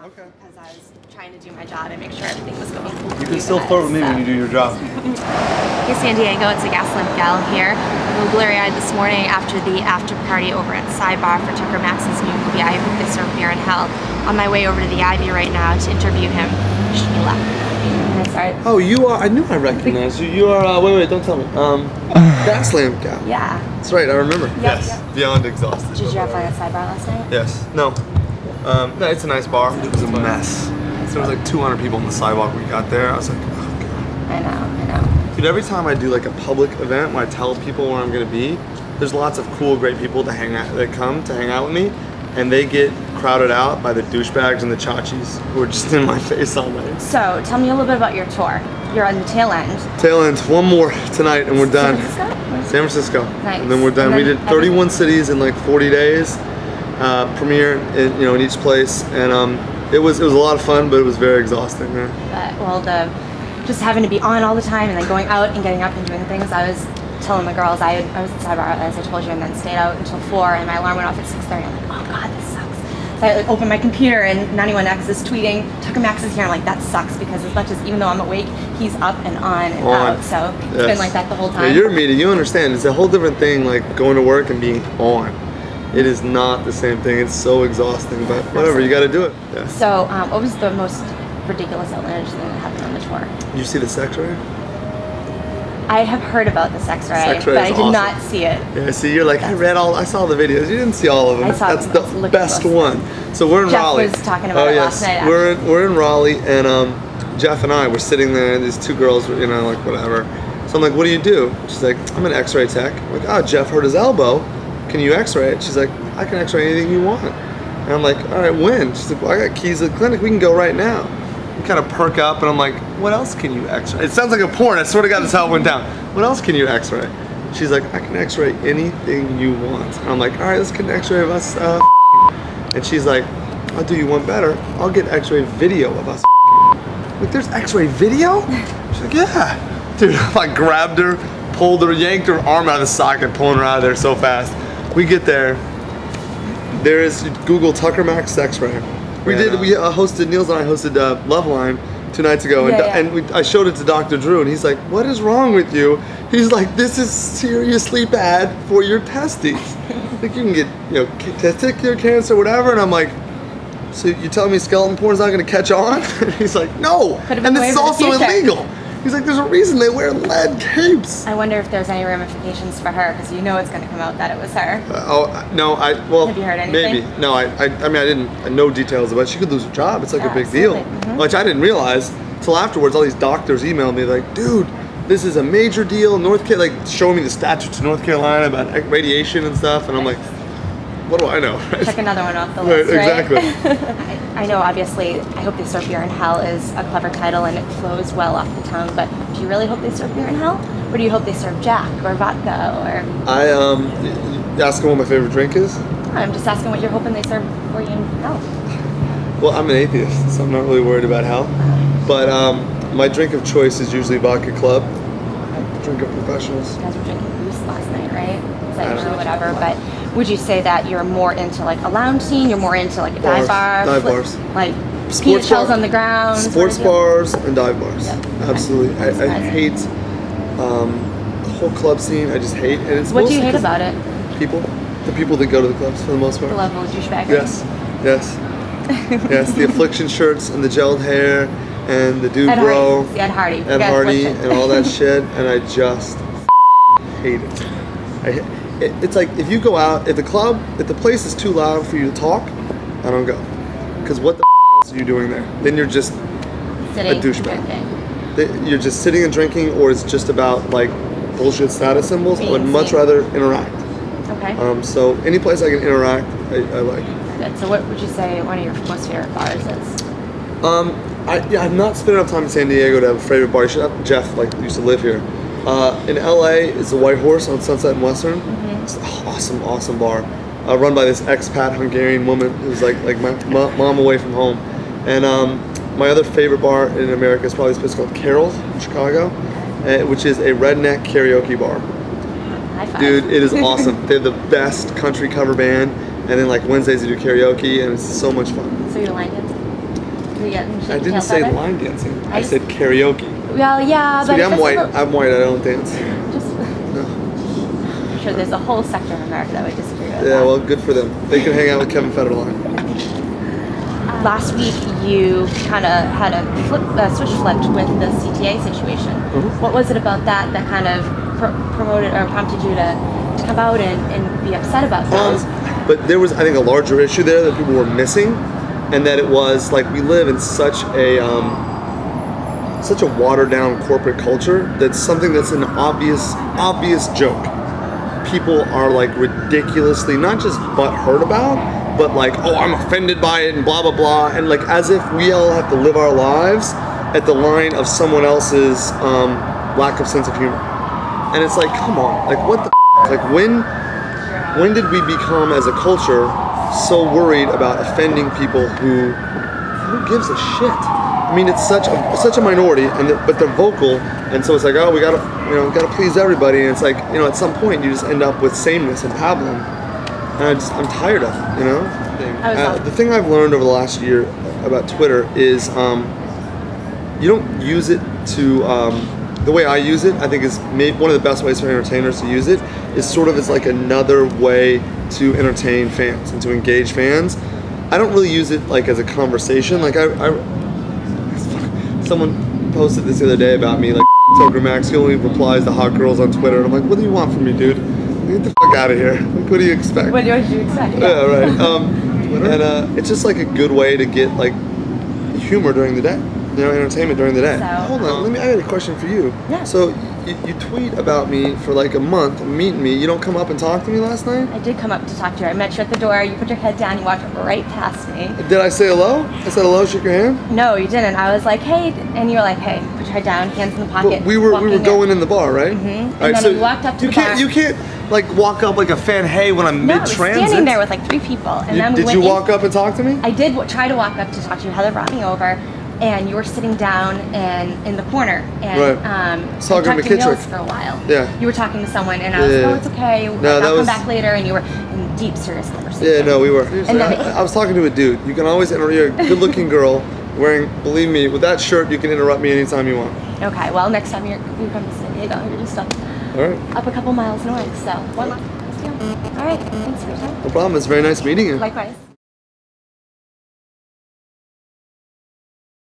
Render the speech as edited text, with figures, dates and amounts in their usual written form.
Okay. Because I was trying to do my job and make sure everything was going cool. You can still flirt with me when you do your job. Hey San Diego, it's a Gaslamp gal here. I'm a little blurry-eyed this morning after the after party over at Sidebar for Tucker Max's new movie, I Hope They Serve Beer in Hell. On my way over to the Ivy right now to interview him. Wish me luck. Oh, you are, I knew I recognized you. You are, wait, don't tell me. Gaslamp gal. Yeah. That's right, I remember. Yep, Yes, yep. beyond exhausted. Did you have fun at Sidebar last night? Yes. No. No, it's a nice bar. It was a mess. There was like 200 people on the sidewalk when we got there. I was like, oh god. I know. Dude, every time I do like a public event where I tell people where I'm gonna be, there's lots of cool, great people that come to hang out with me, and they get crowded out by the douchebags and the chachis who are just in my face all night. So, tell me a little bit about your tour. You're on the tail end. Tail end, one more tonight and we're done. San Francisco. Nice. And then we're done. We did 31 cities in like 40 days. Premiere in each place, and it was a lot of fun, but it was very exhausting. Yeah. Well, just having to be on all the time and then going out and getting up and doing things. I was telling the girls I was at Sidebar, as I told you, and then stayed out until 4, and my alarm went off at 6:30. I'm like, oh god, this sucks. So I opened my computer and 91X is tweeting, Tucker Max is here. I'm like, that sucks, because as much as, even though I'm awake, he's up and on and out. So it's been like that the whole time. Yeah, you're a media, you understand. It's a whole different thing, like going to work and being on. It is not the same thing. It's so exhausting, but whatever, you got to do it. Yeah. So, what was the most ridiculous, outlandish thing that happened on the tour? Did you see the sex ray? I have heard about the sex ray, Sex ray but I is did awesome. not see it. Yeah, see, you're like, I saw the videos. You didn't see all of them. I saw That's them. the best one. So we're in Jeff Raleigh. was talking about it last night, We're in Raleigh, and Jeff and I were sitting there, and these two girls, like whatever. So I'm like, what do you do? She's like, I'm an X-ray tech. I'm like, oh, Jeff hurt his elbow. Can you X-ray it? She's like, I can X-ray anything you want. And I'm like, all right, when? She's like, well, I got keys to the clinic. We can go right now. We kind of perk up, and I'm like, what else can you X-ray? It sounds like a porn. I swear to God, that's how it went down. What else can you X-ray? She's like, I can X-ray anything you want. And I'm like, all right, let's get an X-ray of us. And she's like, I'll do you one better. I'll get X-ray video of us. Like, there's X-ray video? She's like, yeah. Dude, I grabbed her, pulled her, yanked her arm out of the socket, pulling her out of there so fast. We get there. There is Google Tucker Max sex ray. We hosted, Niels and I hosted Loveline 2 nights ago, and I showed it to Dr. Drew, and he's like, what is wrong with you? He's like, this is seriously bad for your testes. Like, you can get, testicular cancer, whatever, and I'm like, so you're telling me skeleton porn is not going to catch on? And he's like, no, and this is also illegal. He's like, there's a reason they wear lead capes. I wonder if there's any ramifications for her, because it's going to come out that it was her. No, Have you heard anything? Maybe. No, I didn't know details about it. She could lose her job. It's like a big deal. Which I didn't realize till afterwards. All these doctors emailed me like, dude, this is a major deal. Like showing me the statutes of North Carolina about radiation and stuff. And I'm like, what do I know? Check another one off the list, right? Exactly. I know, obviously, I Hope They Serve Beer in Hell is a clever title and it flows well off the tongue, but do you really hope they serve beer in hell? Or do you hope they serve Jack or vodka or... You asking what my favorite drink is? I'm just asking what you're hoping they serve for you in hell. Well, I'm an atheist, so I'm not really worried about hell. But my drink of choice is usually Vodka Club. Drink of professionals. You guys were drinking Boost last night, right? Or whatever, but would you say that you're more into like a lounge scene? You're more into like a dive bar? Dive bars. Like peanut shells on the ground? Sports bars and dive bars. Yep. Absolutely. I hate the whole club scene. I just hate. And it's what do you hate about it? People. The people that go to the clubs for the most part. The level of douchebaggery? Yes. The affliction shirts and the gelled hair and the dude bro. Ed Hardy. Ed Hardy and all that shit. And I just hate it. It's like if you go out, if the place is too loud for you to talk, I don't go. Because what the else are you doing there? Then you're just sitting, a douchebag. You're just sitting and drinking, or it's just about like bullshit status symbols. I would much rather interact. Okay. So any place I can interact, I like. Good. So what would you say one of your most favorite bars is? I've not spent enough time in San Diego to have a favorite bar. Jeff used to live here. In LA, it's the White Horse on Sunset and Western. It's an awesome bar, run by this expat Hungarian woman who's like my mom away from home. And my other favorite bar in America is probably this place called Carol's in Chicago, which is a redneck karaoke bar. High five. Dude, it is awesome. They have the best country cover band, and then like Wednesdays they do karaoke, and it's so much fun. So you're Langdon? to get in I didn't say line dancing. I said karaoke. Well, yeah, but See, I'm white. I'm white. I don't dance. Just, No. I'm sure there's a whole sector of America that would disagree with that. Yeah, well, good for them. They can hang out with Kevin Federline. Last week, you kind of had a switch flipped with the CTA situation. Mm-hmm. What was it about that kind of promoted or prompted you to come out and be upset about that? But there was, I think, a larger issue there that people were missing, and that it was like we live in such a watered down corporate culture that's something that's an obvious joke. People are like ridiculously not just butthurt about, but like, oh, I'm offended by it and blah blah blah, and like as if we all have to live our lives at the line of someone else's lack of sense of humor. And it's like, come on, like what the like when did we become as a culture so worried about offending people who gives a shit? I mean, it's such a minority, but they're vocal, and so it's like, oh, we gotta please everybody, and it's like, at some point you just end up with sameness and pablum, and I'm tired of it, The thing I've learned over the last year about Twitter is you don't use it to the way I use it. I think is one of the best ways for entertainers to use it is sort of as like another way to entertain fans and to engage fans. I don't really use it like as a conversation. Like someone posted this the other day about me, like Toker Max, he only replies to hot girls on Twitter, and I'm like, what do you want from me, dude? Get the fuck out of here. Like, what do you expect? What do you expect? Yeah, right. And it's just like a good way to get like humor during the day, entertainment during the day. So, hold on, I got a question for you. Yeah. So you tweet about me for like a month, meeting me. You don't come up and talk to me last night? I did come up to talk to you. I met you at the door. You put your head down. You walked right past me. Did I say hello? I said hello, shook your hand? No, you didn't. I was like, hey, and you were like, hey, put your head down, hands in the pocket. But we were going in the bar, right? Mm-hmm. And then we walked up to the bar. You can't like walk up like a fan, hey, when I'm mid-transit. Standing there with like 3 people. And then did you walk up and talk to me? I did try to walk up to talk to you. Heather brought me over, and you were sitting down in the corner, and talking to McKittrick for a while. Yeah. You were talking to someone, and I was like, oh, it's okay. I'll come back later, and you were in deep, serious conversation. Yeah, no, we were. And then I was talking to a dude. You can always you're a good-looking girl wearing, believe me, with that shirt, you can interrupt me anytime you want. Okay, well, next time you come to San Diego, you're just up a couple miles north, so one last deal. All right, thanks for your time. No problem. It's very nice meeting you. Likewise.